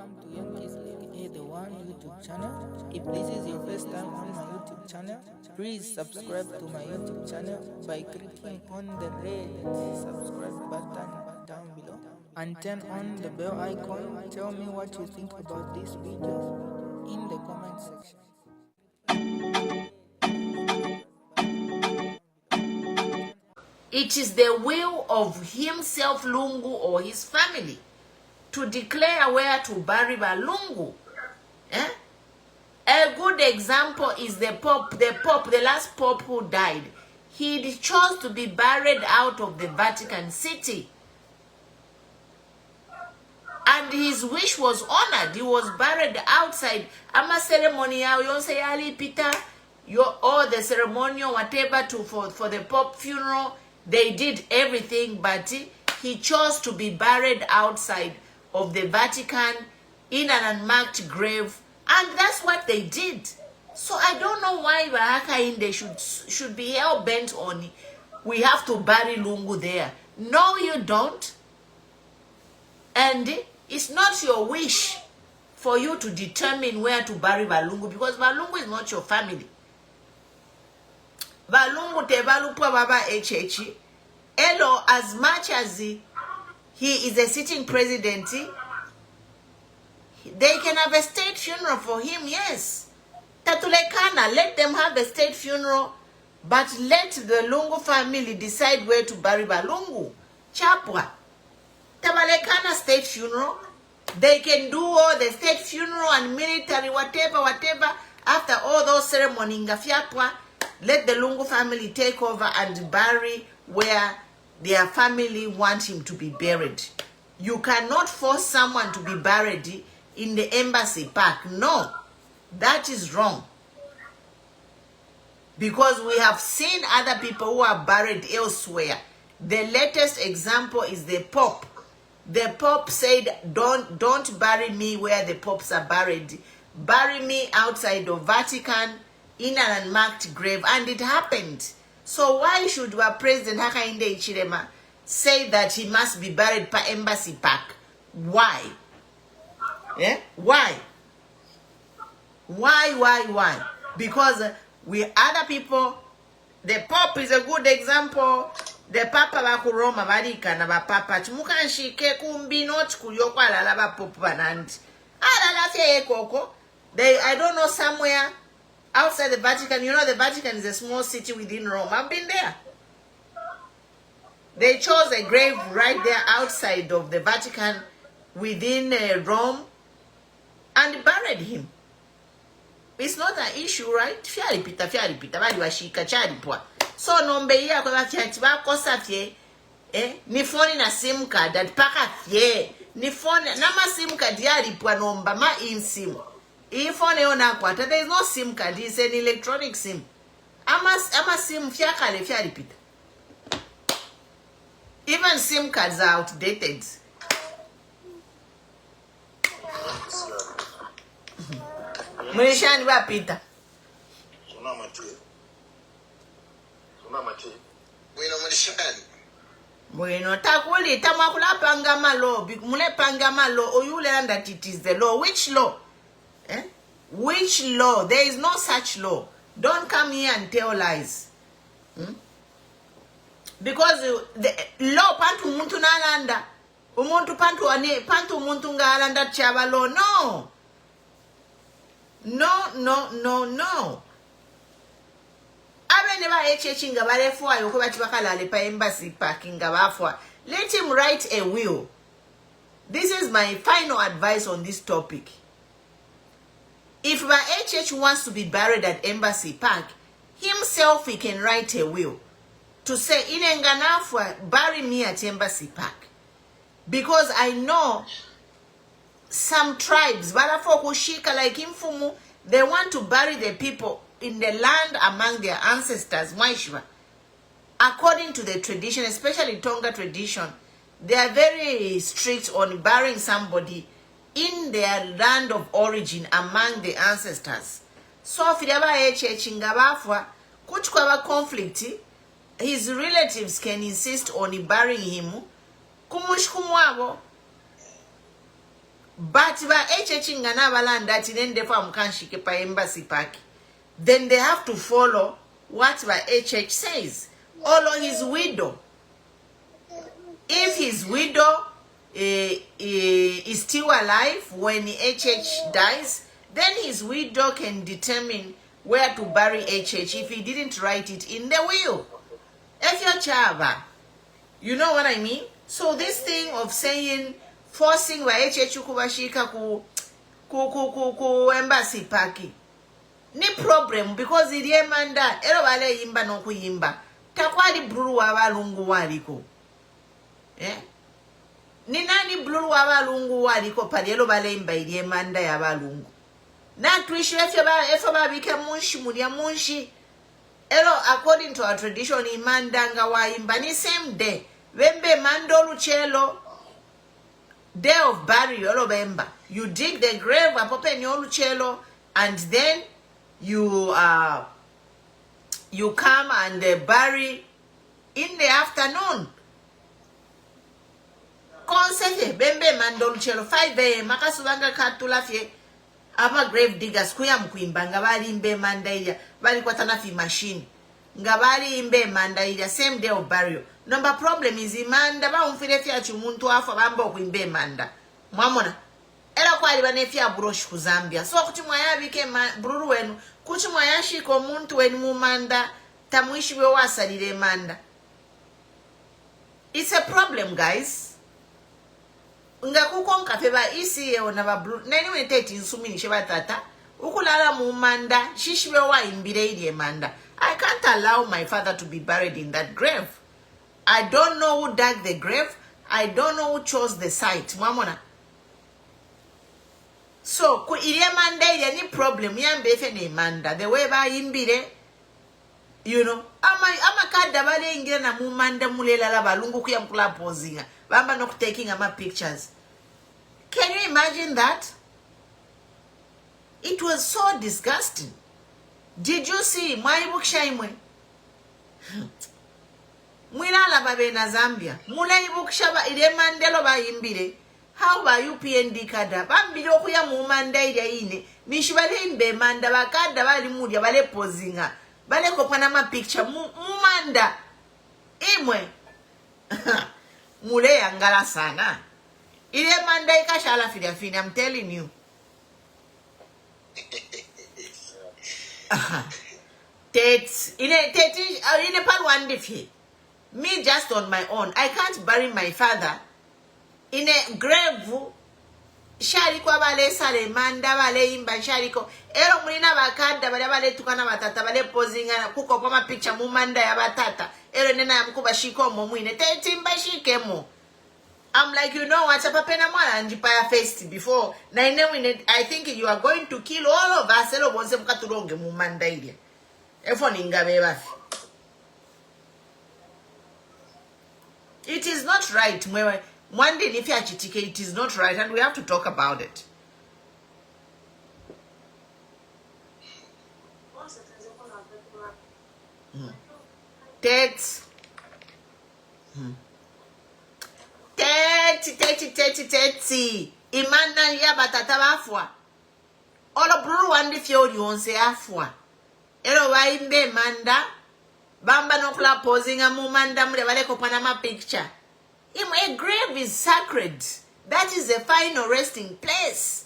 welcome to Young Kizzy, the one YouTube channel. If this is your first time on my YouTube channel, please subscribe to my YouTube channel by clicking on the red subscribe button down below and turn on the bell icon. Tell me what you think about this video in the comment section. It is the will of himself, Lungu, or his family to declare where to bury Lungu. A good example is the Pope, the last Pope who died. He chose to be buried out of the Vatican City. And his wish was honored. He was buried outside. Ama ceremony yonse Peter, all the ceremonial, whatever, for the Pope funeral, they did everything, but he chose to be buried outside of the Vatican in an unmarked grave, and that's what they did. So I don't know why Bahakainde should be hell bent on we have to bury Lungu there. No, you don't. And it's not your wish for you to determine where to bury Balungu, because Balungu is not your family. Balungu tebalupwa baba HH. Elo, as much as he is a sitting president, they can have a state funeral for him, yes. Tatulekana, let them have a state funeral, but let the Lungu family decide where to bury Balungu. Chapwa. Tabalekana state funeral. They can do all the state funeral and military, whatever. After all those ceremonies, let the Lungu family take over and bury where their family want him to be buried. You cannot force someone to be buried in the embassy park. No, that is wrong. Because we have seen other people who are buried elsewhere. The latest example is the Pope. The Pope said, don't bury me where the popes are buried. Bury me outside of Vatican in an unmarked grave. And it happened. So why should our President Hakainde Hichilema say that he must be buried per embassy park? Why? Yeah? Why? Why? Because we other people, the Pope is a good example. The Papa baku Roma barika na ba Papa chimukanshike kumbi not kuyokwa la ba Pope banandi. Ala fye koko. I don't know, somewhere outside the Vatican. You know, the Vatican is a small city within Rome. I've been there. They chose a grave right there outside of the Vatican within Rome and buried him. It's not an issue, right? Fiari pita, bali washika chari poa. So nombe ya kwa fiati ba kosa fie, ni phone na SIM card that paka fie. Ni phone na ma SIM card yari poa nomba ma in SIM. Phone yona kwa, there is no SIM card, it's an electronic SIM. Ama SIM fiari pita. Even SIM cards are outdated. Mwishani ba pita. Bueno, takuli tamakula pangama law, mule pangama law, or you learn that it is the law. Which law? Which law? There is no such law. Don't come here and tell lies. Because the law pantu muntu nalanda, umuntu pantu ane pantu muntu ngalanda chaba law. No. Let him write a will. This is my final advice on this topic. If my HH wants to be buried at Embassy Park, himself he can write a will to say, Inenganafwa, bury me at Embassy Park. Because I know some tribes, Balafokushika like Imfumu, they want to bury the people in the land among their ancestors, Maishwa. According to the tradition, especially Tonga tradition, they are very strict on burying somebody in their land of origin among the ancestors. So if there are conflict, his relatives can insist on burying him. But ba HH ngana balanda tinende fa mkanshike pa embassy park. Then they have to follow what ba HH says. Although his widow, if his widow is still alive when HH dies, then his widow can determine where to bury HH if he didn't write it in the will. If you're chava, you know what I mean? So this thing of saying, forcing wa HH kubashika ku embassy parking, ni problem because iliye manda, ero wale yimba no kuyimba, takwali bruru wa balungu waliko. Ni nani bruru wa balungu waliko pali ero wale yimba iliye manda ya balungu. Na tuishi efyo babike munshi, mulia munshi. Elo, according to our tradition, imandanga wa imbani same day. Wembe mando luchelo, day of burial, bemba. You dig the grave, apope nyo luchelo, and then you come and bury in the afternoon. Konsefe, bembe mando luchelo, 5 a.m. Makasubanga katula fye. Aba grave diggers kuya mkuimba ngabali imbe mandaila bali kwa tanafi machine ngabali imbe mandaila same day of burial. Number problem is imanda ba umfire fya chumuntu afa bamba okuimbe manda mwamona era kwali banefya brush ku Zambia so kuchimwa yabike bruru wenu kuchimwa yashiko muntu wenu mumanda tamwishi we wasalire manda. It's a problem, guys. Nga kukonka feba ECL na ba blue nani weteti nsumini sheba tata ukulala mu manda shishiwe wa imbire ile manda. I can't allow my father to be buried in that grave. I don't know who dug the grave. I don't know who chose the site. Mwamona. So ku ile manda ile ni problem yambe fe ne manda the way ba imbire, you know, ama kada bale ingira na mu manda mulela la balungu kuya mkula pozinga bamba not taking ama pictures. Can you imagine that? It was so disgusting. Did you see my book shaimwe? Mwilala babe na Zambia. Mula ibook shaba ile mandelo ba imbire. How ba UPND kada? Bambilo kuya mu manda ile ine. Mishibale imbe manda bakada bali mudia bale pozinga. Bale kopana ma picture mu manda. Imwe. Mule yangala sana. Ile manda ikashala fini, I'm telling you. Tets in a part one diffy. Me just on my own. I can't bury my father in a grave. Shariko bale sale manda bale imba shariko. Ero mulina bakada bale tukana batata bale pozinga kuko pama picture mu manda ya batata. Ero nena ya mkuba shiko mo mwine. Tetimba shike mo. I'm like, you know what, Papena Mwana and Jipaya faced before. I think you are going to kill all of us. It is not right. One day, if you are cheating, it is not right, and we have to talk about it. Tets. Teti. Imanda ya batata bafwa. Olo buru wandi fiori onse afwa. Elo wa imbe manda. Bamba nokula posing a mumanda mule wale kopana ma picture. A grave is sacred. That is the final resting place.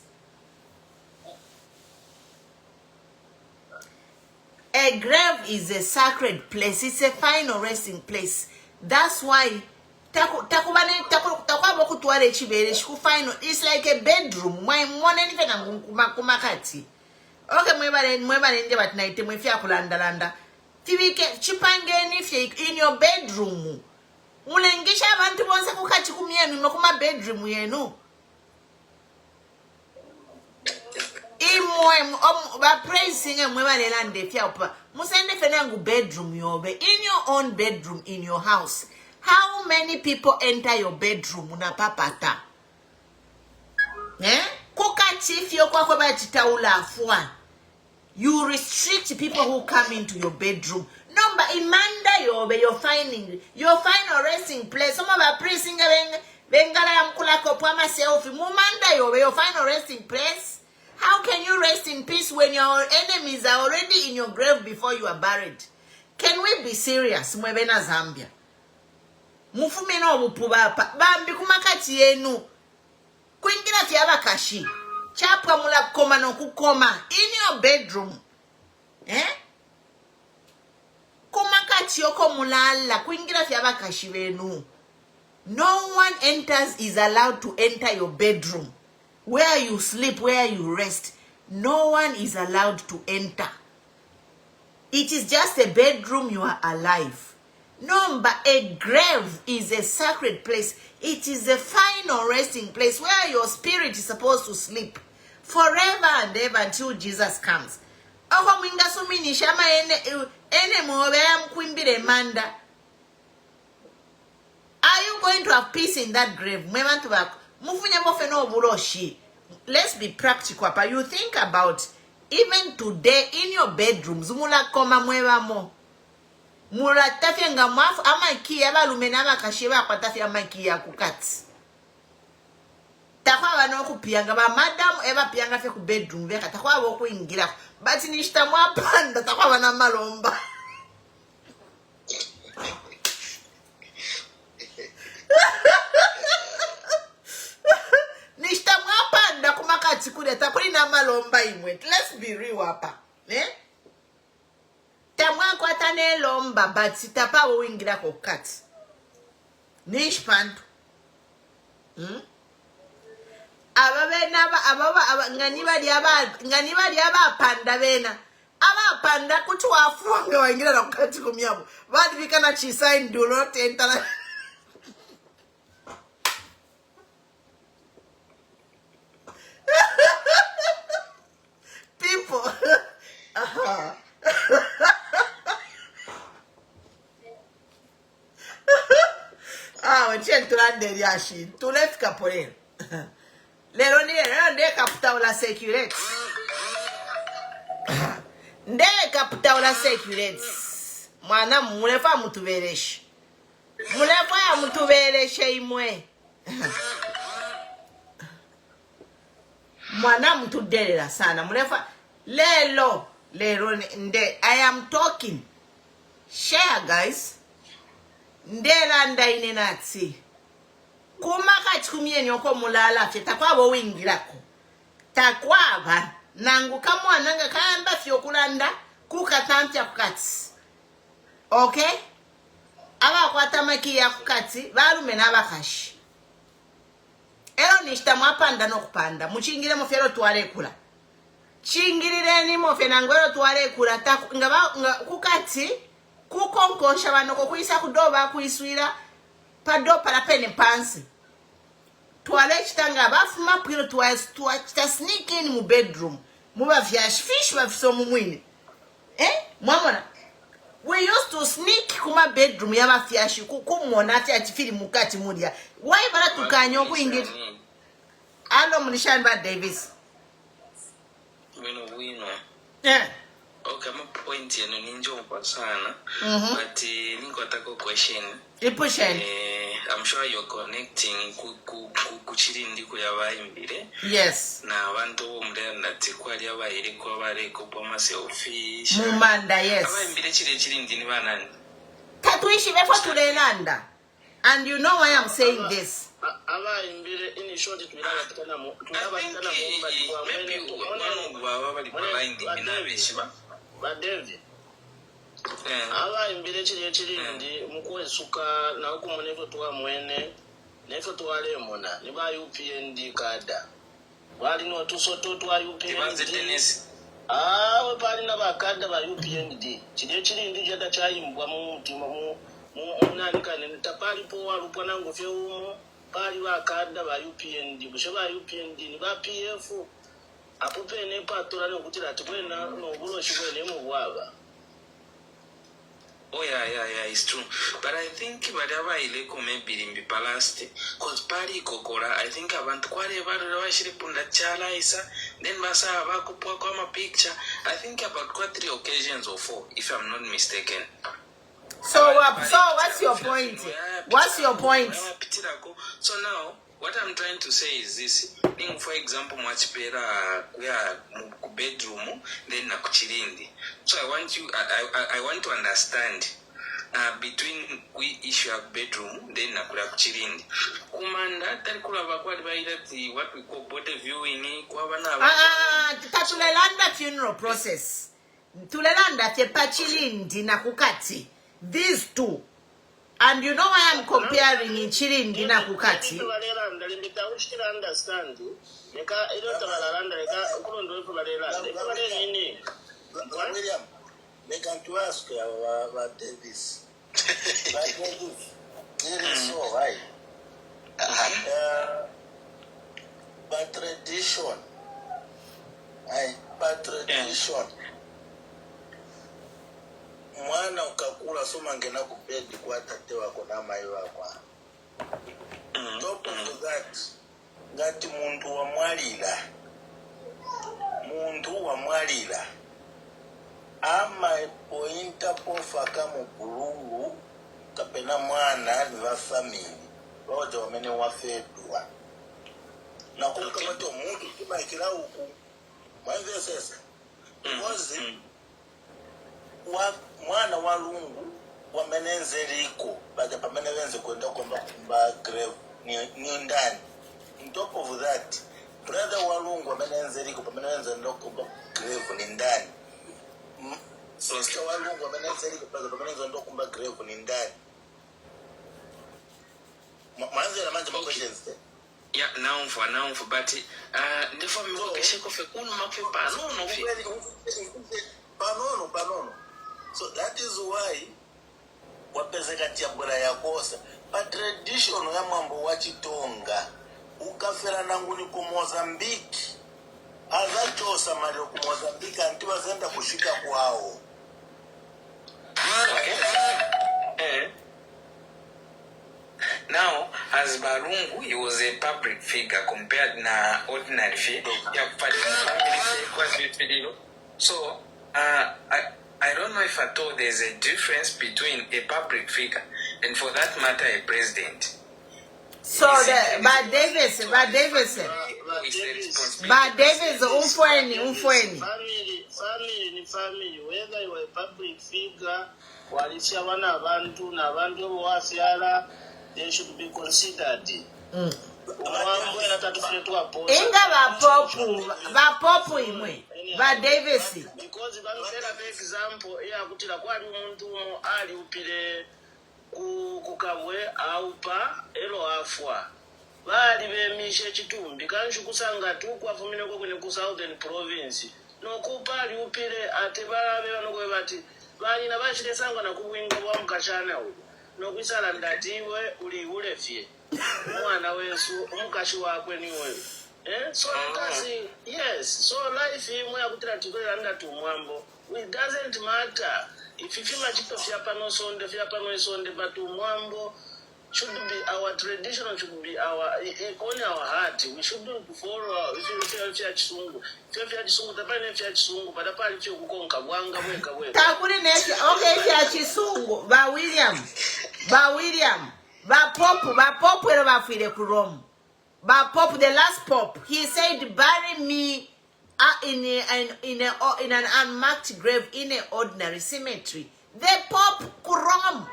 A grave is a sacred place. It's a final resting place. That's why it's like a bedroom. Okay, but night in your bedroom. Mulengisha abantu bonse kukachikumia mimo kuma bedroom yenu. Ba praising mwebale lande fya opa. Musende fenangu bedroom yobe. In your own bedroom in your house. How many people enter your bedroom unapapata? Kukachifyo kwa kwa chitaula afwa. You restrict people who come into your bedroom. Number imanda yobe, your final resting place. Some of our praising Bengala yamkulako pama selfie. Mumanda your final resting place. How can you rest in peace when your enemies are already in your grave before you are buried? Can we be serious? Mwebena Zambia. Mufumeno obupubapa. Bambi kumakati yenu. Kuingira fiaba kashi. Chapwa mula koma no kukoma. In your bedroom. Kumakati yoko mulala. Kuingira fiaba kashi wenu. No one is allowed to enter your bedroom. Where you sleep, where you rest. No one is allowed to enter. It is just a bedroom, you are alive. No, but a grave is a sacred place. It is a final resting place where your spirit is supposed to sleep forever and ever until Jesus comes. Are you going to have peace in that grave? Let's be practical. But you think about even today in your bedrooms, mula koma mweva mo. Mula tafia nga mafu ama kia ba lumenama kashiba kwa tafia makia kukati. Takwa wano kupiyanga ba madam eba piyanga fe ku bedroom veka takwa woku ingira. But nishita mwapanda takwa wana malomba. Let's be real hapa. Tamwa kwa tane lomba but sitapa wingira ko kat. Nishpandu. Ababa nganiba diaba panda bena. Aba panda kutu wafuanga wingira na kati kumyabu. Badi vikana chisign do not enter. People. Check to land the yashi. To left capore. Lero ne capita la security. Nde capita la security. Mwana mulefa mutubereshi. Mulefa ya mutubereshe imwe. Mwana mutuderera sana. Mulefa lero nde I am talking. Share guys. Ndela ndaine natsi. Kumaka chikumye nyoko mulala fye takwabo wingirako. Takwaba nangu kamwa nanga kamba fyo kulanda kukatamtya kukatsi. Okay? Aba kwatamaki ya kukatsi balume n'abakashi. Ero nishita mwapanda n'okupanda muchingire mu fyero twale kula. Chingirire mo fye nangwero twale kula nga kukatsi kukonkosha banoko kuisa kudoba kuiswira pado para pene pansi. Twale chitanga bafuma pwiro chita sneak in mu bedroom. Muba vyash fish bafiso mumwini. Mwamona. We used to sneak kuma bedroom ya bafyashi kukumona ati fili mukati mudia. Why bara tukanyo kuingit? Alo Mlishanba Davis. Wino. Yeah. Okay, my point here no ninjo sana. But niko tako question. I'm sure you're connecting kuchirindi kuyaba imbire. Yes. Na abantu omulera nati kwali abayire kwa bare ko poma selfie. Mumanda yes. Aba imbire chirindi ni banani. Tatuishi before tulelanda. And you know why I'm saying this. Aba imbire ini shoti tulala kitana mu. Maybe one bali blind inabishiba. David. Aba imbire chirindi mukwesuka na okumoneko twa mwene nefo twale mona ni ba UPND kada bali no tusoto twa UPND we bali na bakada ba UPND chirindi jada chayimbwa mu mutima mu nani kanene tapali po walupwa nango fye umo bali bakada ba UPND bushe ba UPND ni ba PF apope ne patola no kutira twena no buloshi kwene mu bwaba. Oh yeah, it's true. But I think whatever ileko maybe in Bipalasti, cause pari kokora, I think abantu kwale bado washiri punda chala isa, then basa abakupwa kwa ma picture. I think about 3 occasions or 4, if I'm not mistaken. So what's your point? What's your point? So now, what I'm trying to say is this. For example, mwachipera kuya bedroom, then na kuchirindi. So I want to understand between we issue of bedroom, then na kuchirindi. Kumanda talikula bakwali bairati what we call body viewing kwa bana. Tatulelanda funeral process. Tulelanda te pachirindi na kukati. These two. And you know why I'm comparing in Chirindi na Kukati? William, they can to ask about Davis. It is so right. By tradition, mwana ukakula soma ngena kubedi kwa tate wako na mai wako. Top of that, ngati muntu wa mwalila ama pointa pofaka mu bulungu kapena mwana ni wa family rojo wamene wafedwa na kuka bato muntu kima ikila huku mwanze sasa because mwana wa lungu wamenenzeliko baada pamene wenze kwenda kumba grave ni ndani. On top of that, brother wa lungu wamenenzeliko pamene wenze ndo kumba grave ni ndani. Sister wa lungu wamenenzeliko baada pamene wenze ndo kumba grave ni ndani. Mwanze na manje questions there. Yeah, now for but ndifo mboke sheko fe kuno mafe panono fe. Panono. So that is why wapezeka tiabula ya kosa. Pa tradition ya mambo wa Chitonga ukafera nanguni ku Mozambique. Azachosa mali ku Mozambique antiwa zenda kushika kwao. Now, as Barungu, he was a public figure compared na ordinary figure. So, I don't know if at all there's a difference between a public figure and, for that matter, a president. So, but Davis, umfweni. Family, whether you are a public figure, walisha wana abantu na abantu wafyala, they should be considered. Inga bapopu imwe. Ba Davis. Because for example, kutila kwali umuntu ali upile kukabwe aupa elo afwa. Bali bemishe chitumbi kanju kusanga tu kwafumine ko kune ku Southern Province. No kupali upile atebala beba no bati. Bali na bachile sanga na kubwinga bwa mukachana uko. No kwisala ndatiwe uli ulefye. Mwana wesu omukashi wakwe ni wewe. So kasi yes, so life imwe yakutira tikole ndatu mwambo. It doesn't matter if you feel chito fya pano sonde but mwambo should be our tradition, should be our on our heart. We shouldn't follow if you feel chisungu. If you feel chisungu tapane fya chisungu pada pali fyo kukonka bwanga weka. Takuri neshi okay fya chisungu ba William ba popu ero bafire ku Rome. But Pope, the last Pope, he said, bury me in an unmarked grave in an ordinary cemetery. The Pope Kurom.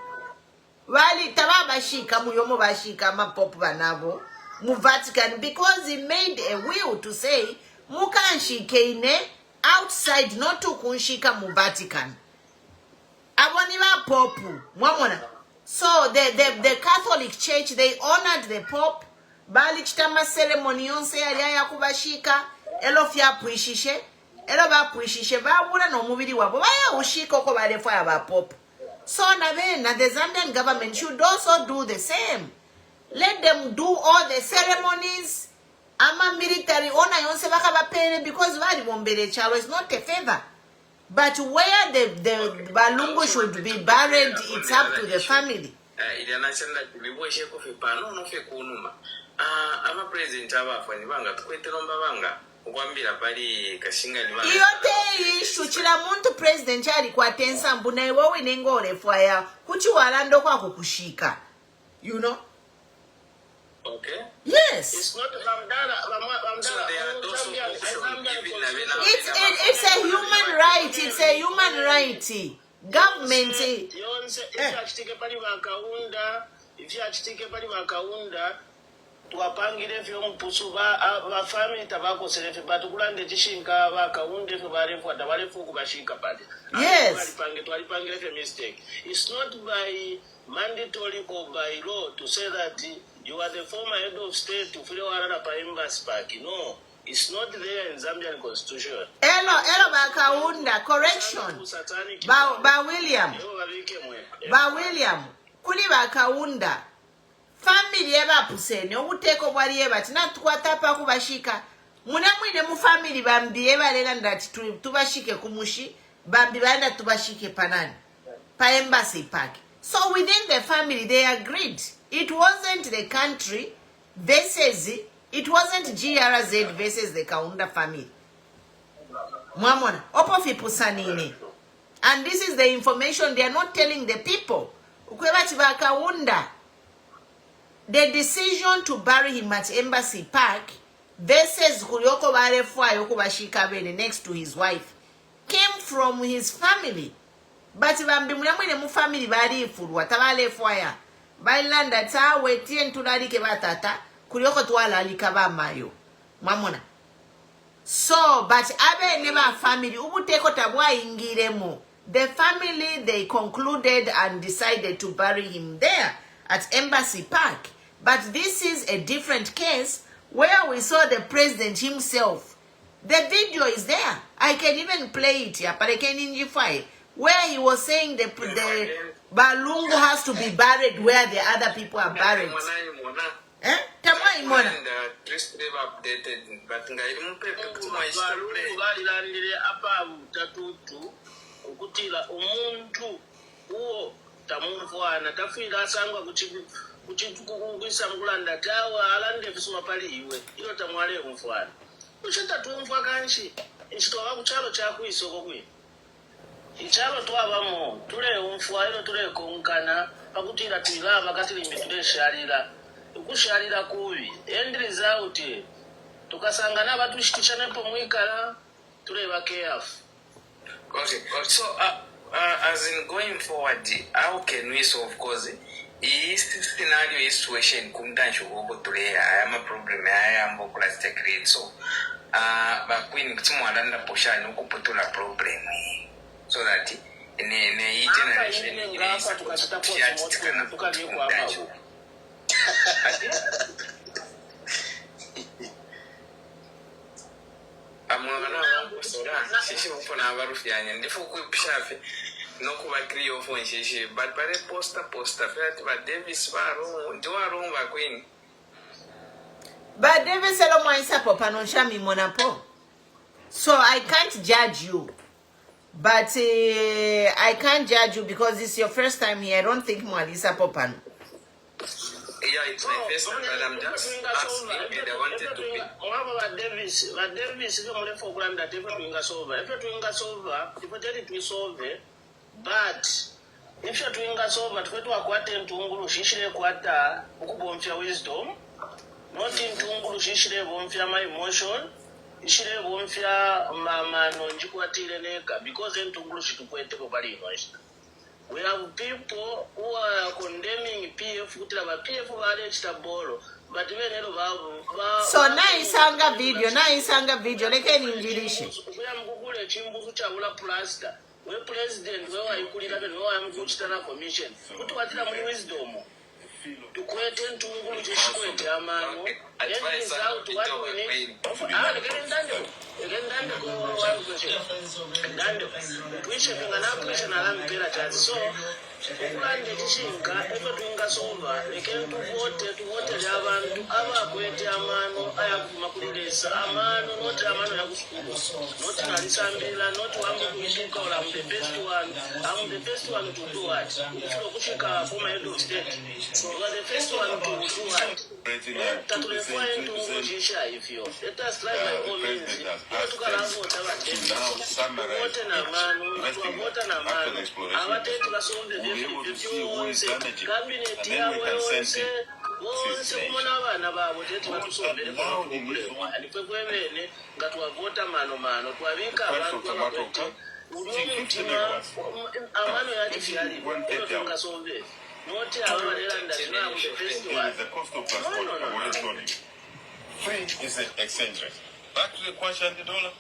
Wali tababashika muyomo bashika ma Pope banabo mu Vatican, because he made a will to say mukanshike outside, not to kunshika mu Vatican. Aboniba Pope mwamona. So the Catholic Church, they honored the Pope. Bali chitama ceremony yonse yali yakubashika elo fya puishishe elo ba puishishe babula no mubiri wabo baya ushika ko balefa aba pop. So na the Zambian government should also do the same. Let them do all the ceremonies. Ama military honor yonse bakabapene, because bali bombele chalo is not a favor. But where the balungu should be buried, it's up to the family. Ama president abafani banga tukwetera banga ukwambira pali kashinga ni banga iyote ishu chila muntu president ali kwa tensa mbuna iwewe nengole fwaya kuchi walando kwa kukushika You know? Okay. Yes. It's not Ramdala. So they are those who It's a human right. It's a human right. Government. If you pali bakaunda tuwapangire vyo mpusu ba family tabako selefe batukulande tishinka bakaunde fe barefu atabalefu kubashika pale. Yes. Twalipangire fe mistake. It's not by mandatory or by law to say that you are the former head of state to file warana pa embassy park. No, it's not there in Zambian constitution. Elo bakaunda correction. Ba William. Kuli bakaunda. Family eba pusene obuteko bwali eba tina tukwata pa kubashika. Munamwine mu family bambi eba lela ndati tubashike kumushi bambi baenda tubashike panani pa embassy park. So within the family they agreed. It wasn't the country versus it wasn't GRZ versus the Kaunda family. Mwamona opo fipusanine. And this is the information they are not telling the people. Ukwebati bakaunda. The decision to bury him at Embassy Park versus Kuryoko Barefwa Yokubashika Bene next to his wife came from his family. But bambi mulamwine mu family bari ifurwa tabale fwaya. Bailanda ta wetien tunalike batata Kuryoko twala alikaba mayo. Mamona. So but abe never family ubuteko tabwa ingiremo. The family they concluded and decided to bury him there at Embassy Park. But this is a different case where we saw the president himself. The video is there. I can even play it here, but I can injify where he was saying the Balungu has to be buried where the other people are buried. Eh? Tamwa imona. Ukutila umuntu uwo tamumfwana tafira asangwa kuchitukukuisa mkulanda tawa alande visuma pali iwe ilo tamwale mfwana ucheta tumfwa kanshi ichitowa kuchalo chaku isoko kwi ichalo twabamo tule umfwa ilo tule konkana pakutila tilava katilimbe tule shalila ukushalila kubi end result tukasangana batu shikichane po mwikala tule ba careful. Okay. So, as in going forward, how can we solve? Because this scenario, this situation, I am a problem. I am a plastic rate. So, but when someone under pushing, no kuputula problem. So that in each generation, but Davis so I can't judge you. But I can't judge you because it's your first time here. I don't think Mwalisa Popano. Yeah, it's my first time, but I'm just asking and I wanted to be. But Davis is only for granted that everything is over. Everything is over. If it is over, but if you're doing us over, to acquire to Ungulu, she should acquire Ukubomfia wisdom, not in Tungulu, she should have my emotion, she should have Mama no Jikuatileka, because then Tungulu she to put everybody noise. We have people who are condemning PF, PF Taboro, but even so nice anger video, like an English. We am Google a Chimbu Chavula Plaster. We president, where you could have no Ambuchana Commission. Put what I'm wisdom. To quit and to Ungulu Yamano, and is out to what we need. Again, which have an application around Pirata. So, England Tishinka, everything is over. They came to vote to Yavan, to our great Yamano, I have Makulis, Amano, not Yamano, not Narisambila, not one Mishika, I'm the best one. I'm the first one to do it. If you Kushika for my head of state, you are the first one to do it. That will find to Mujisha if you let us try by all means. You took a lot of to now summarize each investigation after the exploration, we'll be able to see who is damaging, and then we can send in is the exchange rate. Back to the kwacha and the dollar.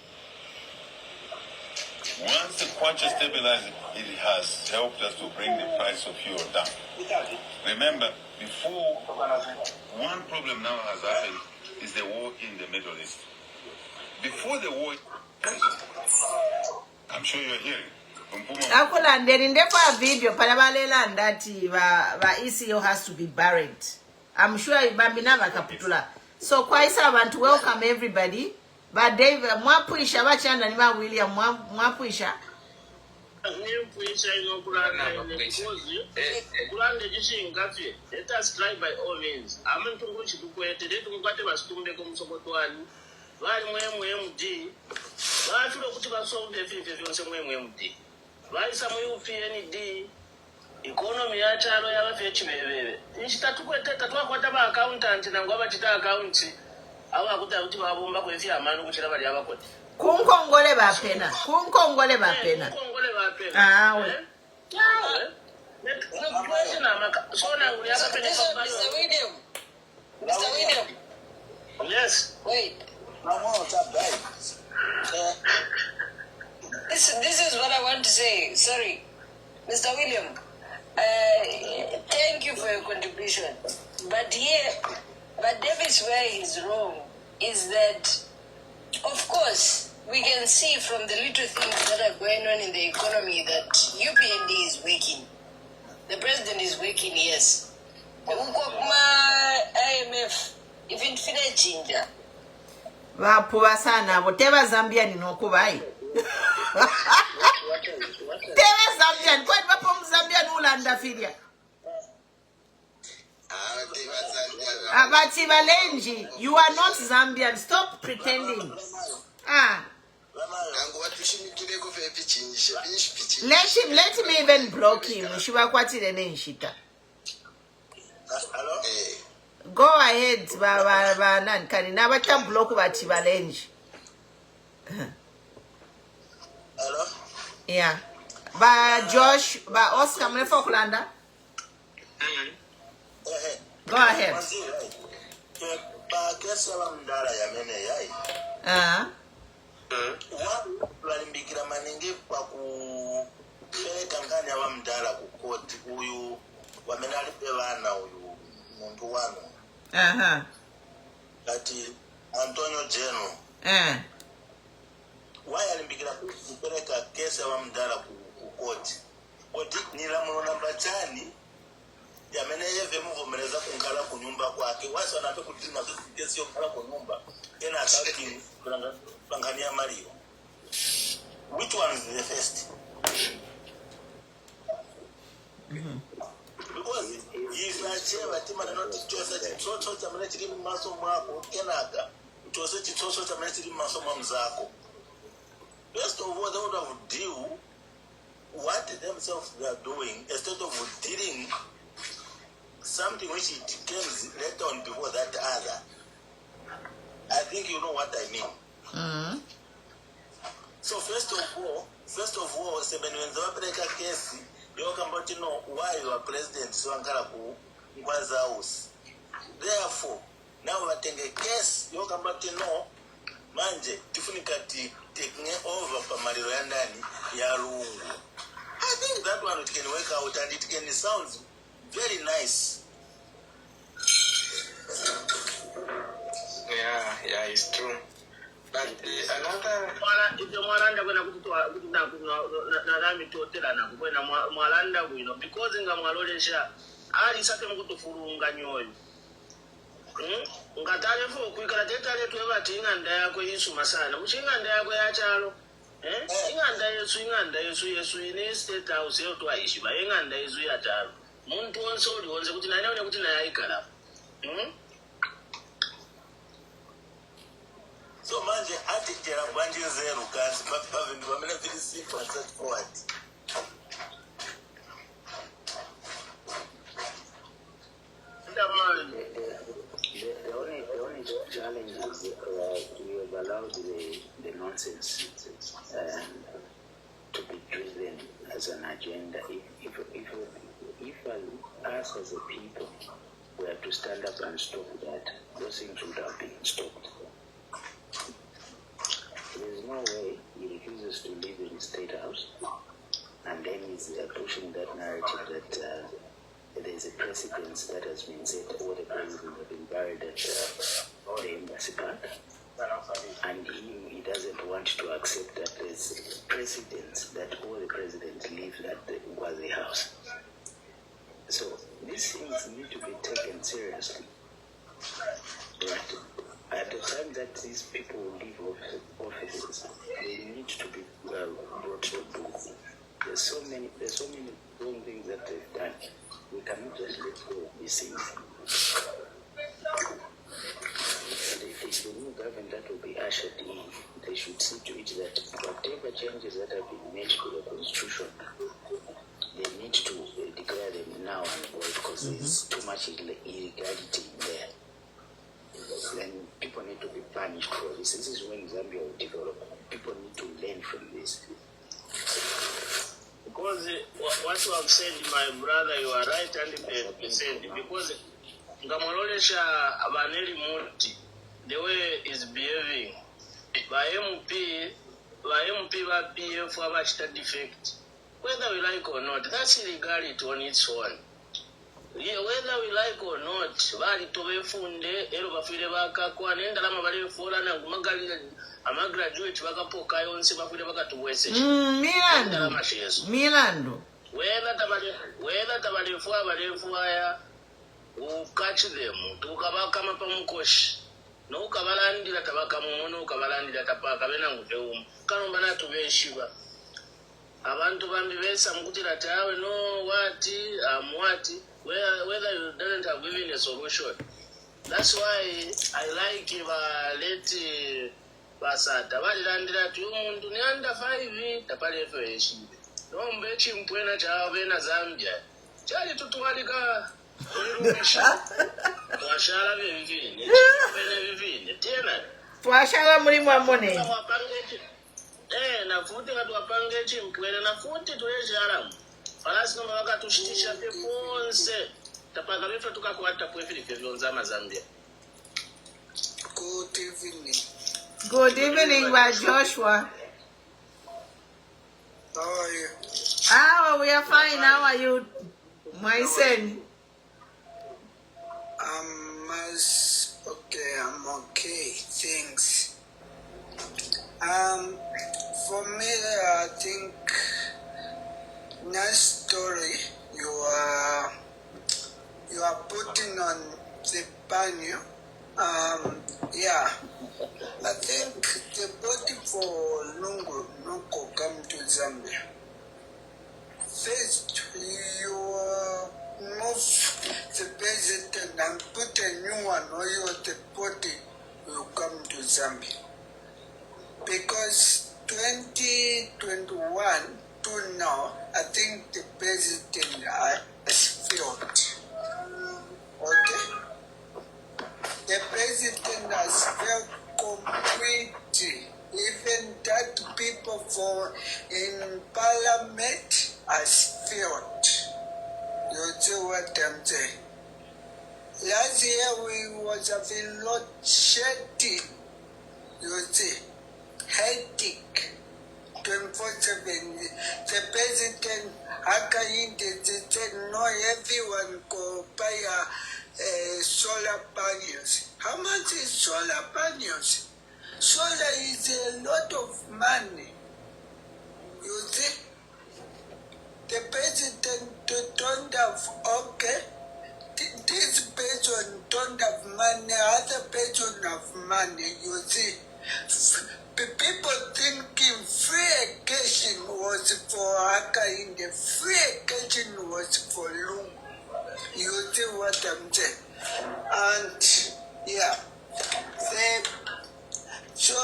Once the kwacha stabilizes, it has helped us to bring the price of fuel down. Remember, before, one problem now has happened is the war in the Middle East. Before the war, I'm sure you're hearing. Akulandeni ndepa video palabalela ndati va ECL has to be buried. I'm sure bambina vakaputula. So kwaisa abantu welcome everybody. But Dave mwapuisha bachanda ni ba William mwapuisha. Nimpuisha inokulanda because kulanda jishingafe. Let us try by all means. Amuntu nguchikwete letukwate basitumbe ko musokotwani. Bali MD. Bafiro kuti basombe fife byonse MD. Baisa mu UPND. Economy ya chalo yabafe chibebebe. Nchitatukweteta twakwata ba accountant nangwa batita account. Awa kuta kuti babomba kwefya amanu kuchira bali abakoti. Kunkongole bapena. Kunkongole bapena. Kunkongole bapena. Ah we. Mr. William. Mr. William. Yes. Wait. This is what I want to say. Sorry. Mr. William. Thank you for your contribution. But David's where he's wrong is that, of course, we can see from the little things that are going on in the economy that UPND is working. The president is working, yes. IMF, even Fine Ginger. Vapuva sana, whatever Zambia ni nokubai. Teva Zambian, kwa vapo Zambia nulanda filia. Abati Valenji, you are not Zambian. Stop pretending. Let him even block him. Go ahead, Nankani. Now what can block Bati Valenji? Hello? Yeah. Ba Josh, ba Oscar Mlefoklanda. Go ahead. Walimbikira maningi kwa kupeleka ngani ya mdala kukoti huyu wamenali pelana huyu muntu wanu. Kati Antonio Geno. Why alimbikira kupeleka kesi ya mdala kukoti. Koti nila mwana bachani yameneye vemuvomereza kunkala kunyumba kwake wasi wanape kutina kesi yo kala kunyumba ena ataki pangania Mario. Which one is the first? Because if I say what you not to such so chamana chiri maso mwako enaga to such so chamana chiri maso mamzako. First of all, they would have deal what themselves they are doing instead of dealing something which it comes later on before that other. I think you know what I mean. So first of all, when the Africa case, you come about to know why you are president so Ankara was house. Therefore, now we take a case, you come about to know manje definitely taking over for Mario Yandani Yarungu. I think that one it can work out and it can sound very nice. Yeah, it's true. But another because in Gamalolesha, I sat him to Furunga Nyoy. Ngatale for quicker data to everything and there go issue Masana, which in and there go Achalo. And there swing and there swing state house here to issue by and there is Yachal. Moon so the ones which I know what I can. So manje ati terabwani manje zero kanti bavindu bamene very simple and straightforward. The only challenge is we have allowed the nonsense to be driven as an agenda. If us as a people were to stand up and stop that, those things would have been stopped. There is no way he refuses to live in the State House, and then he's pushing that narrative that there is a precedence that has been set or the president has been buried at the embassy park, and he doesn't want to accept that there's precedence that all the presidents live at the Wazi House. So these things need to be taken seriously. Right? At the time that these people leave offices, they need to be brought to book. There's so many wrong things that they've done. We cannot just let go of these things. If it's the new government that will be ushered in, they should see to it that whatever changes that have been made to the constitution, they need to declare them now and void, because there's too much illegality in there. Then people need to be punished for this. This is when Zambia will develop. People need to learn from this. Because what you have said, my brother, you are right 100%. Because Ngamololesha Abaneli Multi, the way is behaving, by MP by PF for a defect, whether we like or not, that's illegality on its own. Whether we like or not, bali tobe funde ero bafire bakakwa nenda lama bali fola na gumagali amagraduate bakapoka yonse bafire bakatuwese Milando whether tabali fwa bali fwaya catch them tukabaka mapamukoshi no ukabalandira tabaka mumono ukabalandira tapaka bena nguteu kanomba na tubeshiba abantu bambi besa mukutira tawe no what whether you didn't have given a solution. That's why I like let Basata Valilandra to under 5 tapale fresh. Don't bet him Puena Javena Zambia. Charlie to Tualika Washala Vivin, Tena. Twashala Murima money. Na futi watu wapange him Puena na futi to Jaram. Palasi no mwaka tushitisha peponse. Tapaka wefa tukakwata kwefili kevionzama Zambia. Good evening. Good evening, by Joshua. How are you? We are fine. How are you, my son? I'm okay. Thanks. For me, I think nice story you are putting on the panel. Yeah, I think the body for Lungu Nuko come to Zambia. First, you move the president and put a new one, or you the body will come to Zambia. Because 2021 to now, I think the president has failed. Okay? The president has failed completely. Even that people in parliament has failed. You see what I'm saying? Last year we was having lot shedding. You see, headache. 24/7. The president said no, everyone go buy solar panels. How much is solar panels? Solar is a lot of money. You see, the president don't have, okay, this person don't have money, other person have money, you see. People thinking free education was for Hakainde, free education was for Lungu. You see what I'm saying? And yeah, so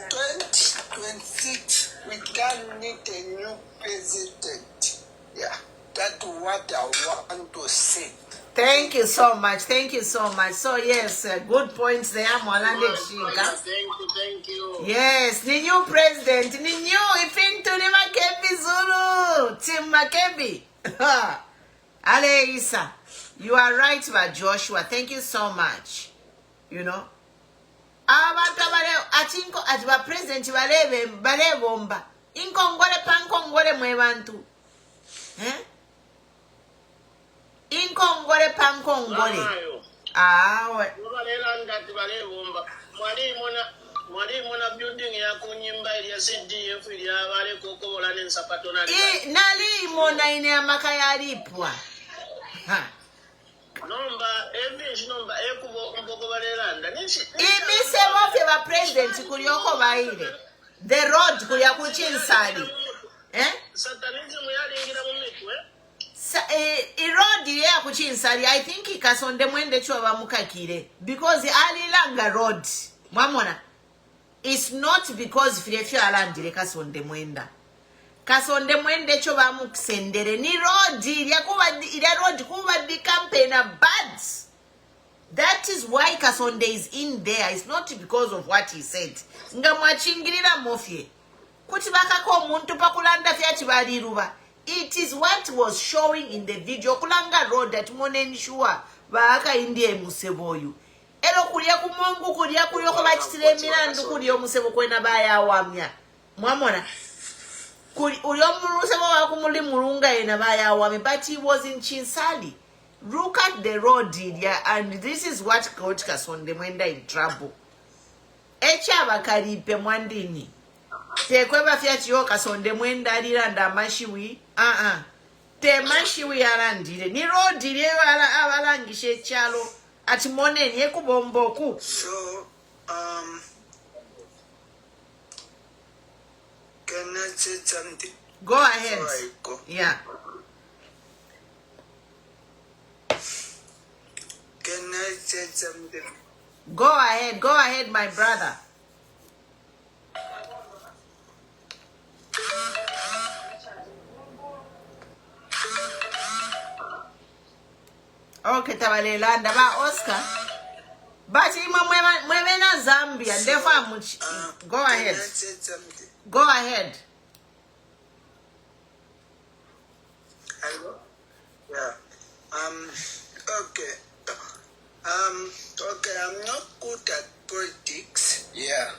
2021 2026, we don't need a new president. Yeah, that's what I want to say. Thank you so much. Thank you so much. So yes, good points there, Mwalande Chika. Thank you. Yes, the new president, the new Ifintu ni Makebi Zulu, Tim Makebi. Ale Isa, you are right, but Joshua, thank you so much. You know, achinko atiba president bale bomba. Inkongole pankongole mwebantu. Inkongole pankongole. Mwalimu na building ya kunyimba ya CDF ya wale kokobola n'ensapato na nalimo na ine amaka yalipwa. Nomba evi nomba ekubo mbogobalelanda nishi imise bofe ba president kulioko baile the road kulia kuchinsali satanism yalingira mu mitwe road ya kuchinsali. I think ikasonde mwende chwa bamukakire because alilanga road mwamona. It's not because Filefio alandire kasonde mwenda. Kasonde mwende cho bamukusendere ni road ila road kuba di campaign bad. That is why Kasonde is in there. It's not because of what he said. Nga mwachingirira mofye. Kuti bakako muntu pakulanda fya chibaliruba. It is what was showing in the video. Kulanga road that monensure baaka indie museboyu. Ero kulia kumongu kulia kuyoko bachitire mirandu kulia musebo kwena baya wamya. Mwamona. Uliomusebo wakumuli murunga ena baya wamya. But he was in Chinsali. Look at the road here, and this is what got Kasonde Mwenda in trouble. Echa bakaripe mwandini. Tekweba fiati yo Kasonde Mwenda aliranda mashiwi. Te mashiwi arandire. Ni road here abalangishe chalo. Ati moneni ekubomboku. So, can I say something? Go ahead. Yeah. Can I say something? Go ahead, my brother. Okay, tabalelanda ba Oscar. But mwena Zambia, therefore go ahead. Can I say something? Go ahead. Hello? Yeah. Okay. Okay, I'm not good at politics. Yeah.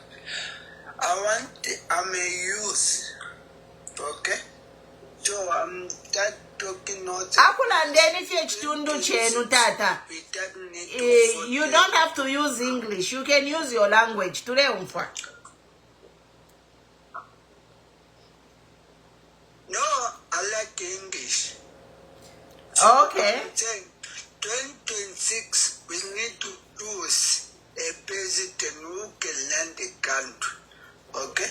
I'm a youth. Okay? So I'm that talking not. Akulandeni fye chitundu chenu tata. You don't have to use English. You can use your language. Tule umfa. No, I like English. Okay. I'm saying 2026, we need to choose a president who can lead the country. Okay?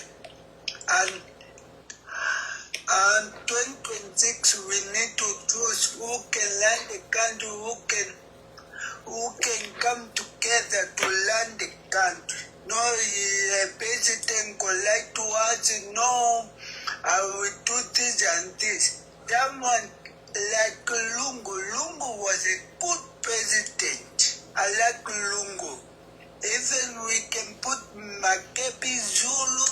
And 2026, we need to choose who can lead the country, who can come together to lead the country. No, a president go like to us, no, I will do this and this. That man, like Lungu was a good president. I like Lungu. Even we can put Makebi Zulu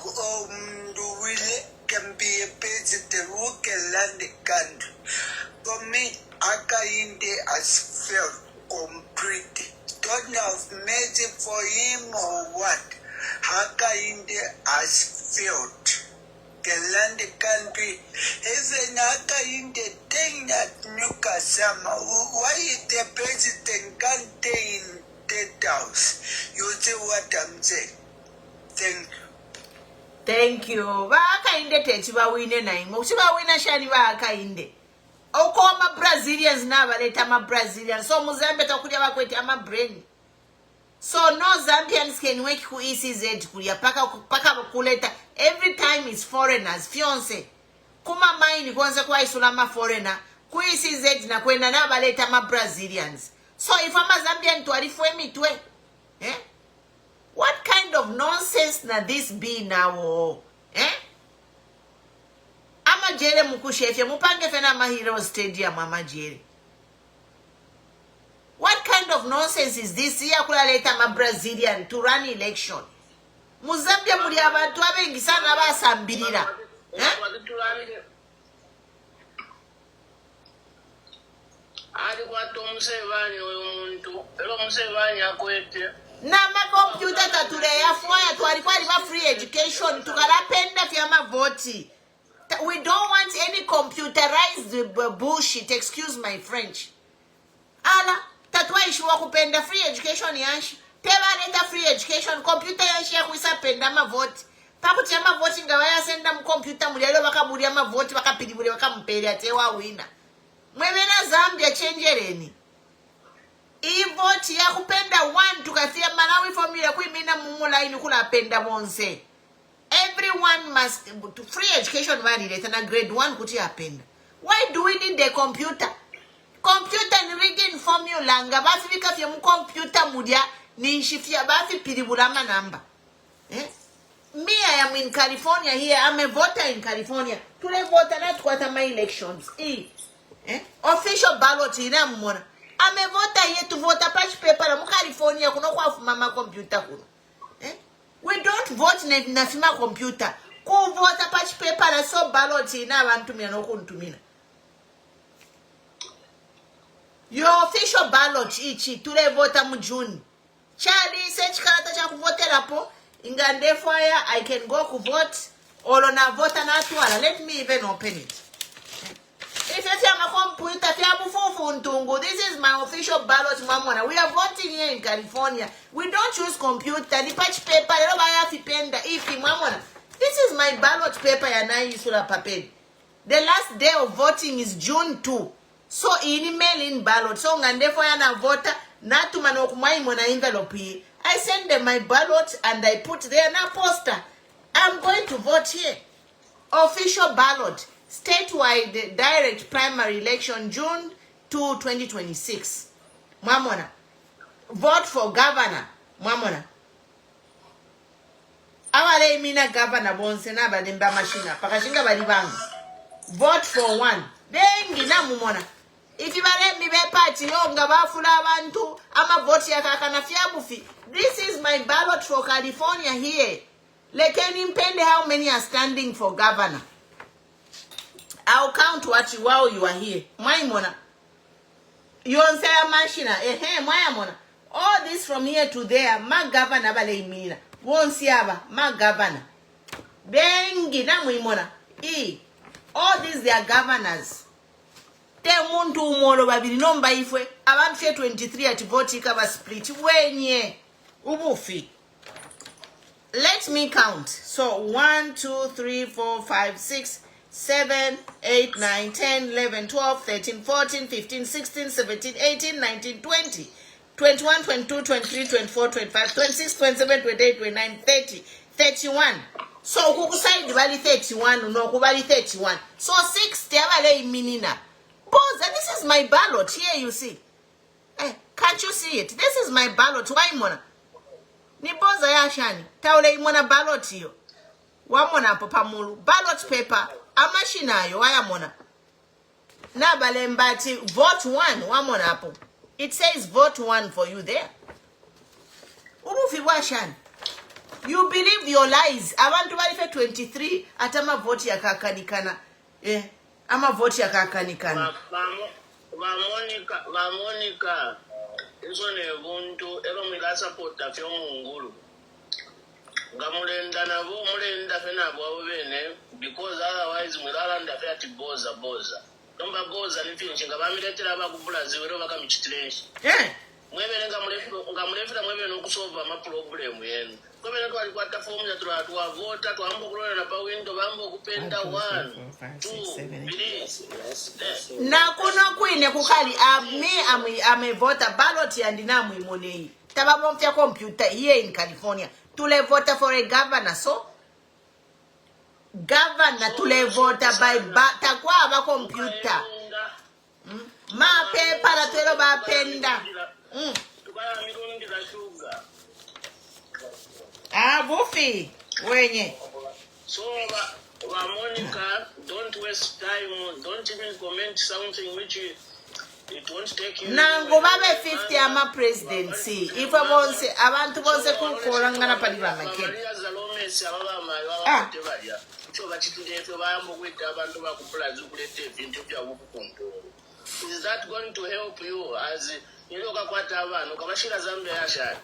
or Mduwile can be a president who can lead the country. For me, Akainde has failed completely. Don't have mercy for him or what. Akainde has failed. Can learn the country. Even Akainde thing that Nukasama, why is the president can't stay in State House? You see what I'm saying? Thank you. Akainde techiba wine na imo. Chiba wina shani Akainde. Oko ama Brazilians na baleta ama Brazilians. So Muzambe takulia wakweti ama brain. So no Zambians can work ku ECZ kulia paka kuleta. Every time it's foreigners, fiance. Kuma maini kwanza kwa isulama foreigner. Ku ECZ na kwenda na baleta ama Brazilians. So if ama Zambian tuarifwe mitwe. What kind of nonsense na this be now? Eh? Ama jere mukushefye mupange fena mahiro stadium ama jere. What kind of nonsense is this? Iya kula leta ma Brazilian to run election. Muzambia muri abantu abengi sana basambirira. Eh? Ali kwato Musevani oyo muntu ero Musevani akwete na makompyuta tatuleya fwaya twalikuwa liba free education tukalapenda vyama voti. We don't want any computerized bullshit, excuse my French. Ala tatwa ishiwa kupenda free education yanshi tebaleta free education computer yanshi ya kuisa penda mavoti pakuti ya mavoti nga waya senda mkompyuta mulelo wakaburi ya mavoti wakapilibuli wakampeli atewa wina mwemena Zambia chenjereni iyi voti ya kupenda 1 tukafia Malawi formula kuimina mumulaini kula penda monse. Everyone must free education validate na grade 1 kuti apenda. Why do we need the computer? Computer ni rigging formula nga bafi bikafye mu computer mudia ni shifia bafi pilibulama namba. Me, I am in California here. I'm a voter in California. Tule voter na tukwata my elections. Official ballot ina mwana. I'm a voter here to vote a patch paper mu California kuno kwa mama computer kuno. We don't vote na fima computer. Ku vote a patch paper na so ballot ina abantu mina no kuntumina. Your official ballot ichi tule voter mu June. Chali search karata cha kuvotera po ingande fire I can go to vote or on a voter na tuala. Let me even open it. If you have a computer, this is my official ballot, Mamona. We are voting here in California. We don't choose computer. The patch paper, this is my ballot paper, and I use paper. The last day of voting is June 2. So, email in ballot. So, and therefore, I voter, not to manok my envelope. I send them my ballot and I put there na poster. I'm going to vote here. Official ballot. Statewide direct primary election June 2, 2026. Mamona. Vote for governor. Mamona. Awale mina governor bonsena bademba machina. Pakashinga balibanga. Vote for one. Dengi na mumona. If you let me be party yonga bafula abantu ama vote ya kakana fiabufi. This is my ballot for California here. Lekeni mpende how many are standing for governor. I'll count what you while you are here. My mona. You on say machina. My mona. All this from here to there. My governor bale mina. Won't see aba. My governor. Bengi na mona. All these they are governors. Te muntu umolo babili nomba ifwe. Abantu 23 at vote kaba split. Wenye. Ubufi. Let me count. So 1, 2, 3, 4, 5, 6, 7, 8, 9, 10, 11, 12, 13, 14, 15, 16, 17, 18, 19, 20, 21, 22, 23, 24, 25, 26, 27, 28, 29, 30, 31. So, kukuside bali 31, no, kubali 31. So, 60, abale minina. Boza, this is my ballot. Here you see. Can't you see it? This is my ballot. Why mona? Ni boza ya shani. Taule imona ballot hiyo. Wamona popamulu. Ballot paper. Amashina yo wayamona. Na balembati vote 1 wamona hapo. It says vote 1 for you there. Urufi washani. You believe your lies. Abantu balife 23 atama vote ya kakanikana. Ama vote ya kakanikana. Monica. Iso ne buntu ero mila support afyo mungulu. Gamulenda nabo mulenda fena bwabo bene because otherwise mulala ndafe ati boza. Nomba boza nifinchi ngabamiletera abakubula ziwero bakamichitilenshi. Mwebene ngamulefira mwebene okusolva ama problem yenu. Kwebene twali kwata form ya tuwa vota twambo kulona na pa window bambo kupenda 1 2 3. Na kuno kwine kukali ame voter ballot yandinamu imonei. Tababo mfya computer here in California. Tule voter for a governor, so governor tule voter by takwa aba computer. Ma paper la tuelo ba penda. Buffy, wenye. So, Monica, don't waste time. Don't even comment something which it won't take you. Nango babe 50 ama presidency. If I want say abantu bose kukola ngana paliva makeni. Is that going to help you as you look at what Zambia Asha?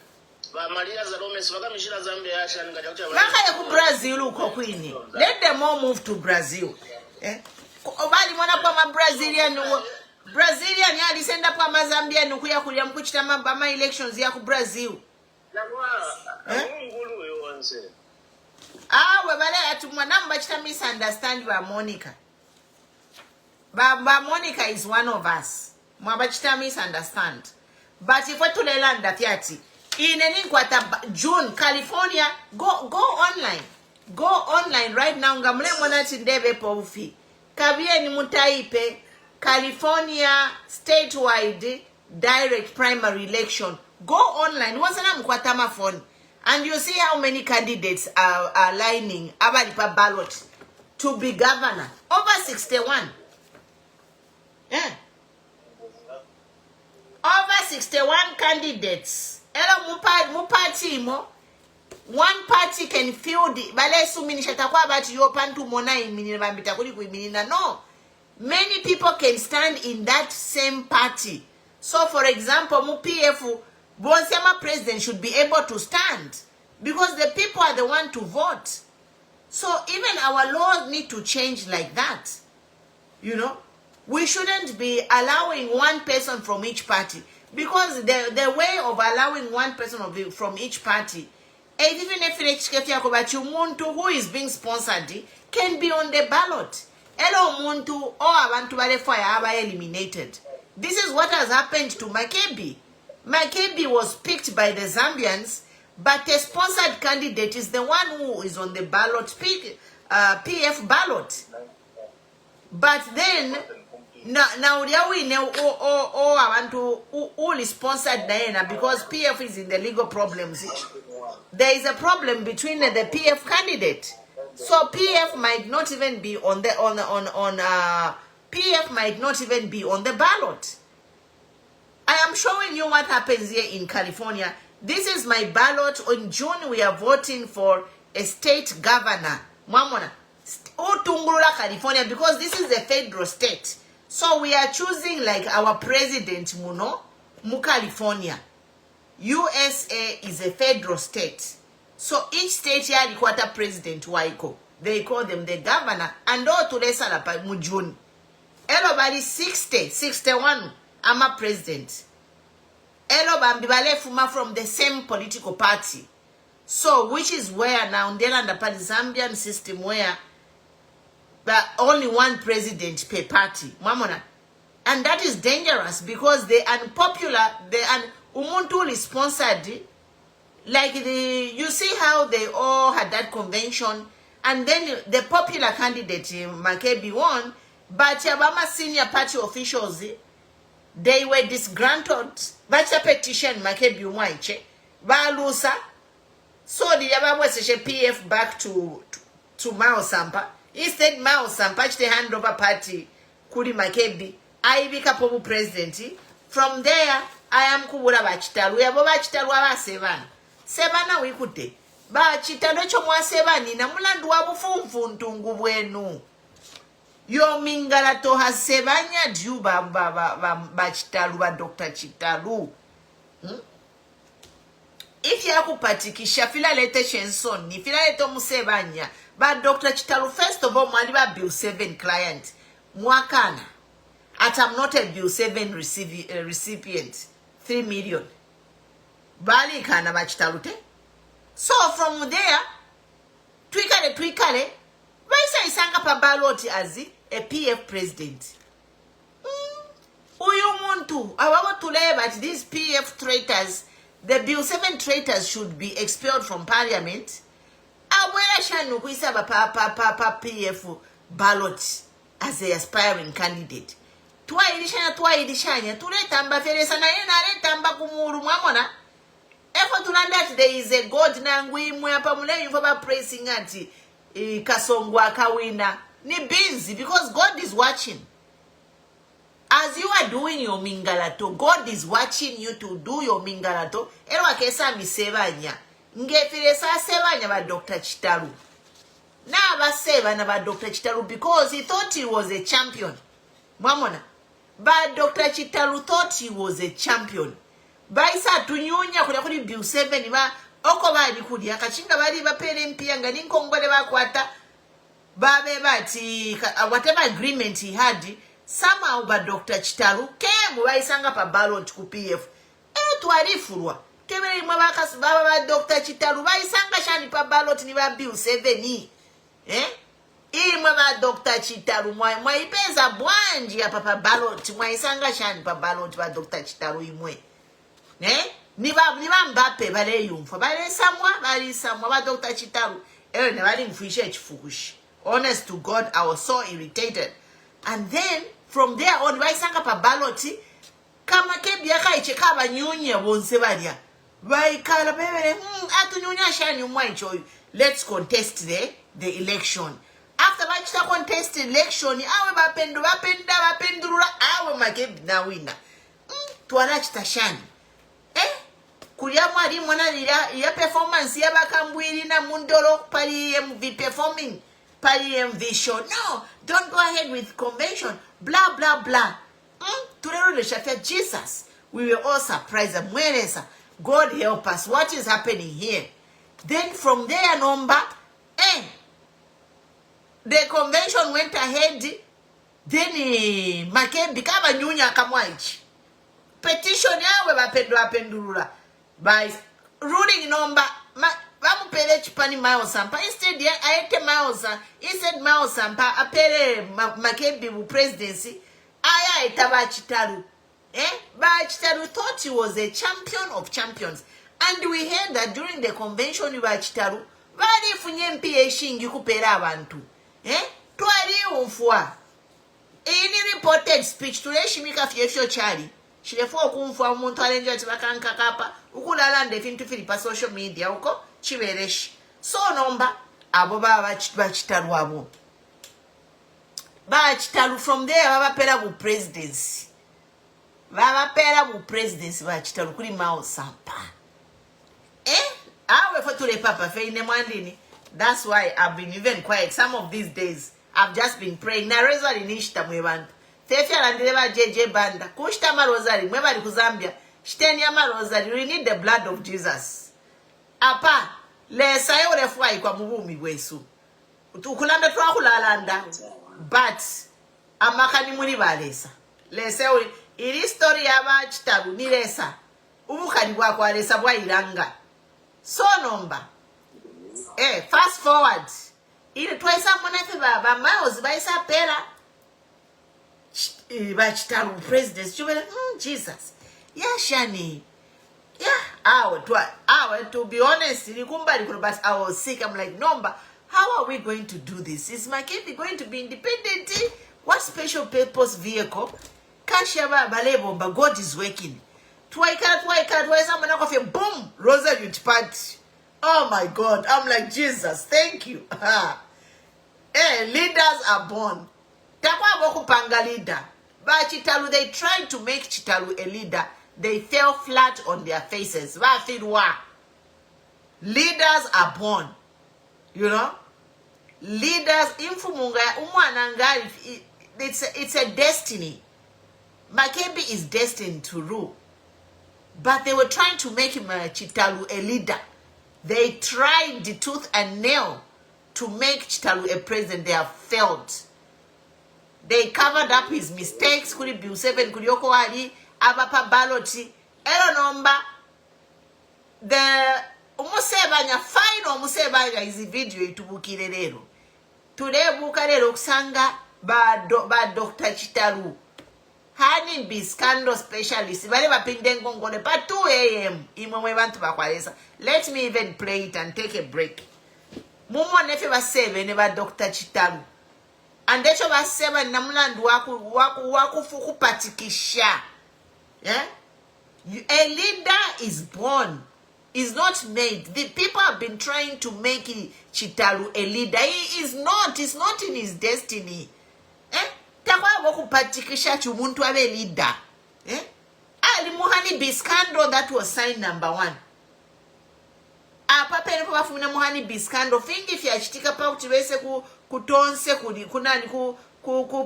Brazil uko kwini. Let them all move to Brazil. Obali mwana kwa Brazilian ya alisenda kwa Mazambia nukuya kulia mkuchita mama elections ya ku Brazil. We bale atumwa namba chita misunderstand ba Monica. Ba Monica is one of us. Mwaba chita misunderstand. But if we tulelanda tiati in any quarter June, California, go online. Go online right now. Ngamle mwana chindebe pofi. Kabie ni mutaipe California statewide direct primary election. Go online. Wasana mkwatama phone. And you see how many candidates are lining abalipa ballot to be governor. Over 61. Yeah. Over 61 candidates. Hello, mupati mo. One party can fill the balesu minishata kwa bati yo pantu mona iminina bambita kuli kuiminina. No. Many people can stand in that same party. So for example, mu PF Bonsema president should be able to stand because the people are the one to vote. So even our laws need to change like that. You know, we shouldn't be allowing one person from each party because the way of allowing one person from each party, even if muntu who is being sponsored can be on the ballot. Hello muntu or abantu bale fire aba eliminated. This is what has happened to Makebi. Makebi was picked by the Zambians, but a sponsored candidate is the one who is on the ballot, PF ballot. But then, now we know all is sponsored Diana because PF is in the legal problems. There is a problem between the PF candidate. So PF might not even be on the PF might not even be on the ballot. I am showing you what happens here in California. This is my ballot. In June, we are voting for a state governor. Mamona. Utungurula, California, because this is a federal state. So we are choosing like our president, Muno, Mu California. USA is a federal state. So each state here requires a president Waiko. They call them the governor. And all to the Mu June. Everybody 60, 61. I'm a president. Everybody from the same political party. So, which is where now, then under the Zambian system where only one president per party. Mamona. And that is dangerous because they are unpopular. They are Umuntu is sponsored. Like you see how they all had that convention. And then the popular candidate, Makebi, won. But Yabama senior party officials, they were disgruntled. But a petition, Makebi Mwaiche, Balusa. So the Yabama was a PF back to Mao Sampa. Instead, Mao Sampa, the handover party, Kuri Makebi, I became president. From there, I am Kubura Bachitalu. We have Bachitalu Sevan. Sevana we could. Bachitalo Chomwa Sevani, Namulandu Abufu Tungu Bueno. Yo Mingalato has Sevanya Juba Bachitalu, Dr. Chitalu. If you have Patikisha, Fila Lete Shenson, if you let Musevanya, but Dr. Chitalu, first of all, Maliba Bill 7 client, Mwakana. At I'm not a Bill 7 recipient, 3 million. Bali kana Bachitalute. So from there, Twikale, Vaisa Isanga Pabaloti as a PF president. Uyumuntu, I want to lay but these PF traitors, the Bill 7 traitors should be expelled from parliament. Aware Shanu Kuisaba Papa PF ballot as the aspiring candidate. Twa edishanya, to let Tamba Feresana, Tamba Kumuru Mamona. Efo tulanda there is a God nangwi imwe apa mule info ba praising ati kasongwa kawina. Ni busy because God is watching. As you are doing your mingalato, God is watching you to do your mingalato. Elwa kesa misevanya. Ngefire sa sevanya ba Dr. Chitalu. Na ba seva na ba Dr. Chitalu because he thought he was a champion. Mwamona. But Dr. Chitalu thought he was a champion. Baisa tunyunya kulia kuli bill 7 ba oko bali kuli akachinga bali bapele mpia nga ninkongole bakwata babe bati whatever agreement he had somehow ba Dr. Chitalu kemu baisanga pa ballot ku PF twalifulwa kebere mwe bakasi baba ba Dr. Chitalu baisanga shani pa ballot ni ba bill 7 imwe ba Dr. Chitalu mwa ipeza bwanji ya papa ballot mwa isanga shani pa ballot ba Dr. Chitalu imwe niba Mbappe bale yumfa bale samwa ba Dr. Chitalu ne bali mfisha echifukushi. Honest to God, I was so irritated. And then from there on baisanga pa ballot kama kebya kaicheka abanyunye bonse balya baikala bebere atunyunya shani umwancho. Let's contest the election. After bachita contest election awe bapendurula awe makebi na wina twala chitashani kulia mwari mwana ya performance ya bakambwiri na mundolo pali MV performing pali MV show. No, don't go ahead with convention. Blah blah blah. Turero le shafia Jesus. We were all surprised. God help us. What is happening here? Then from there number the convention went ahead. Then Makebi kaba nyunya kamwaichi. Petition yawe bapendurula. By ruling number bamupele chipani Mayosampa instead aete Mayosa instead Mayosampa apele Makebi bu presidency aya itaba Chitalu ba Chitalu thought he was a champion of champions, and we heard that during the convention ba Chitalu bali funye MP shingi kupera abantu twali umfwa ini reported speech tuleshimika fyefyo chali shilefo okumfwa umuntu alenje ati bakankakapa ukulala ndefintu filipa social media uko chibereshi so nomba abo baba Chitalu abo ba Chitalu from there baba pera bu presidency ba Chitalu kuli Mayosampa awe fotule papa feine mwandini. That's why I've been even quiet some of these days. I've just been praying na rosary nishita mwebantu Tefia landileba JJ banda. Kushta ma rosary. Mweba di kuzambia. Shteni ya ma rosary. We need the blood of Jesus. Apa. Lesa yo refwa kwa mubumi wesu. Ukulanda tuwa kulalanda. But. Amakani muni ba lesa. Lesa yo. Ili story ya ba Chitalu. Ni lesa. Umukani kwa lesa wa ilanga. So nomba. Fast forward. Ili tuwaisa mwenefi baba. Mayozi ba isa pera. Chitalu president, you were Jesus. Yeah, Shani. Yeah, to be honest, but I was sick. I'm like, no, but how are we going to do this? Is my kid going to be independent? What special purpose vehicle? Kashaba balebo, but God is working. Boom, Rosa youth party. Oh my God, I'm like Jesus, thank you. Leaders are born. But Chitalu, they tried to make Chitalu a leader. They fell flat on their faces. Leaders are born. You know? Leaders, it's a destiny. Makebi is destined to rule. But they were trying to make him Chitalu a leader. They tried the tooth and nail to make Chitalu a president. They have failed. They covered up his mistakes. Kuri bill 7 kuri yoko wali abapa baloti ero nomba the umusebanya final umusebanya izi video itubukire lero tulebuka lero kusanga ba Dr. Chitalu hani bi scandal specialist bale bapinde ngongole pa 2 AM imwe bantu bakwalesa. Let me even play it and take a break. Mumo nefe ba 7 ba Dr. Chitalu. And that's what I said when Namuland waku fukupatikisha. Yeah? A leader is born. is not made. The people have been trying to make Chitalu a leader. He is not. It's not in his destiny. Takwa kupatikisha chumuntu abe leader. Ali Muhani B scandal that was signed number 1. Apa pene pa funa Muhani B scandal fingi fya chitika pa kutiwese kutonse kunani ku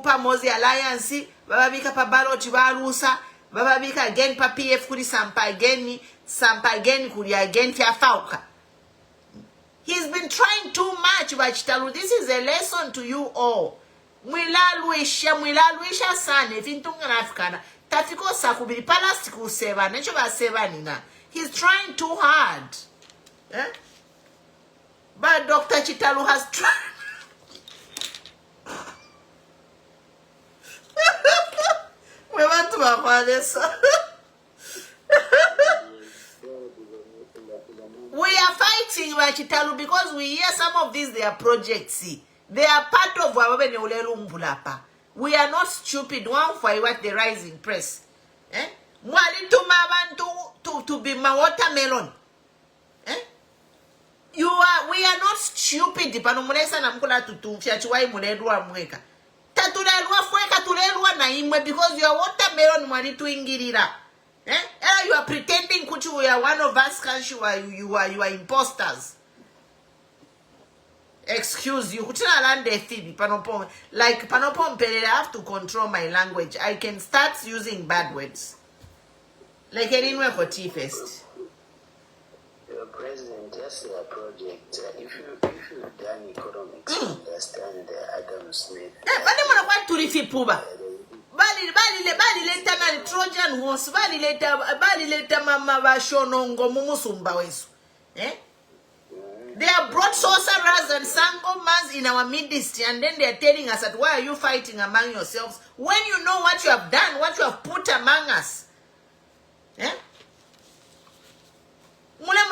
Pamozi Alliance baba bika pa ballot balusa baba bika again pa PF kuri sampa again kuri again fya fauka. He's been trying too much, Bachitalu. This is a lesson to you all. Mwilaluisha sana ifintunga na Afrikana. Tafiko sakubili palastiku seva necho ba seva nina. He's trying too hard. But Dr. Chitalu has tried. We want to have We are fighting Chitalu because we hear some of these their projects. They are part of Wababe Neulelu Mbulapa. We are not stupid. One for what the rising press. Mwali to be my watermelon. We are not stupid. Panomulesa na mkula fiachuwai muledua mweka. Tatulelua fweka tulelua na imwe because you are watermelon mwali tu ingirira. You are pretending kuchu you are one of us country you are imposters. Excuse you. Kuchina lande thibi panopom like panopom perere. I have to control my language. I can start using bad words. Like anywhere for tea first. President, just a project. If you done economics, understand Adam Smith. Bali mwana kwa turifi puba. Bali leta na Trojan horse. Bali leta mama bashonongo mumusumba wesu. They have brought sorcerers and sangomans in our midst, and then they are telling us that why are you fighting among yourselves when you know what you have done, what you have put among us. We are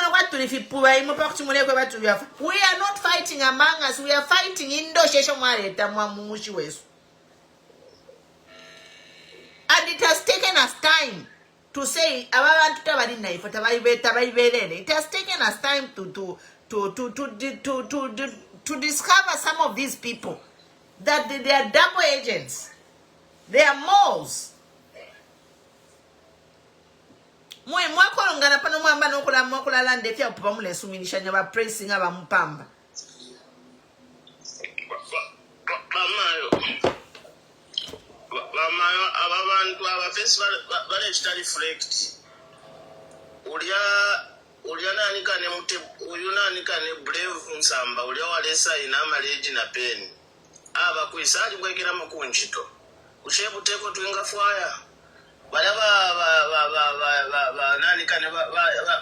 not fighting among us, we are fighting in the. And it has taken us time to say it has taken us time to discover some of these people that they are double agents. They are moles. Mwakolongana pano mwamba nokula lande fya kupamule suminisha nyaba pressing aba mpamba. Bamayo ababantu abafesi bale reflect. Ulia nani kane mute uyuna kane brave nsamba ulia walesa ina maleji na peni aba kuisali kwekera makunchito ushebu teko tuinga fwaya ba nani kane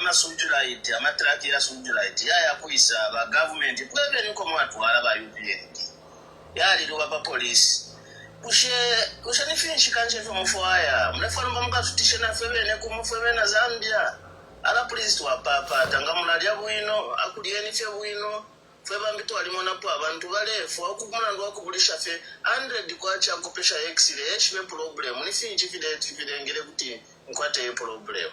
masujulaiti amatraki ya sujulaiti ya kuisa ba government kwebe niko mwatu wala ba UPN yali ruwa ba police ushe ni finish kanje fo mfwaya mnafano bamuka tutishe na febe ne kumfebe na Zambia. Ala police wa papa tangamula lya bwino akulieni fye bwino fwe bambito alimona po abantu balefu okumuna ndo akubulisha fe 100 kwacha akopesha x-ray echibe problem ni finchi fidengere kuti nkwate e problem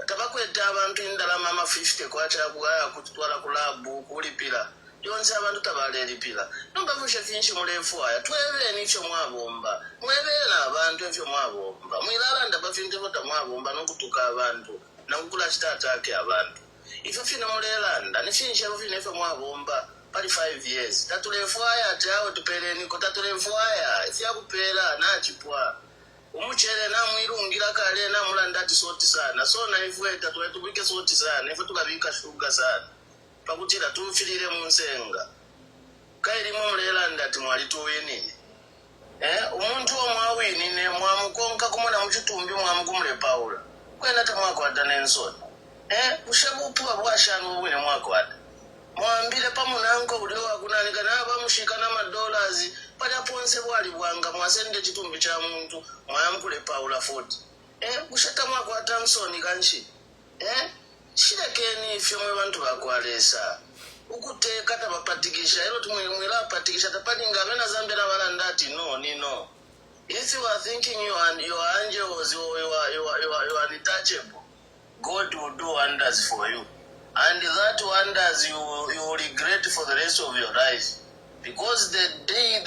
tabakweta abantu indala mama 50 kwacha akuya kutwala kulabu kulipira yonse abantu tabalelipira nomba mushe finchi mulefu aya twebe nicho mwabomba mwebela abantu efyo mwabomba mwilala ndabafinte bota mwabomba nokutuka abantu nakukula chitata ake abantu ife fina mulelanda nifinisha fina ife mwabomba pali 5 years tatulefwaya tawo tupeleni ko tatulefwaya ifya kupela na chipwa umuchere na mwirungira kale na mulanda ati soti sana so na ife tatubike soti sana ife tukabika shuga sana pakutira tufilire munsenga kairi mulelanda ati mwali tuwini umuntu omwawini ne mwamukonka kumona muchitumbi mwamukumule Paula kwenda tamwakwata nensoni ushabupuwa bwashanu wine mwakwata mwambile pamunanko uliwa kunanika naba mushikana $, pada ponse bwali bwanga mwasende chitumbi cha muntu mwamkule Paula 40 ushata mwakwata nsoni kanchi shilekeni ifyo mwe bantu bakwalesa ukuteka tabapatikisha elo tumwela patikisha tapatinga bena Zambia balandati no. If you are thinking you are angels, you are untouchable, God will do wonders for you. and that wonders you regret for the rest of your life, because the day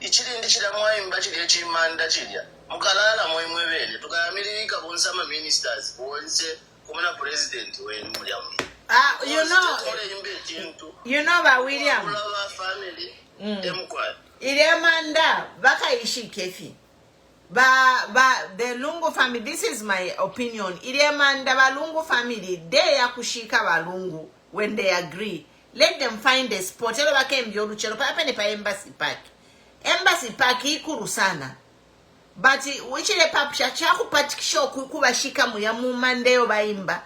ichirindi chiramwaimba chiri echimanda chirya mukalala moimwe bene tukayamiririka bonsama ministers bonse kumena president wenu mulyamu. You know about William. Family. Iremanda bakaishi kefi. The Lungu family, this is my opinion. Iremanda Balungu family, they yakushika Balungu when they agree. Let them find a spot. Elo bake mbiyoruchelo pa hapa ni pa embassy park. Embassy park ikuru sana. But wichile papisha chaku patikisho kubashika mu ya mumandeo baimba.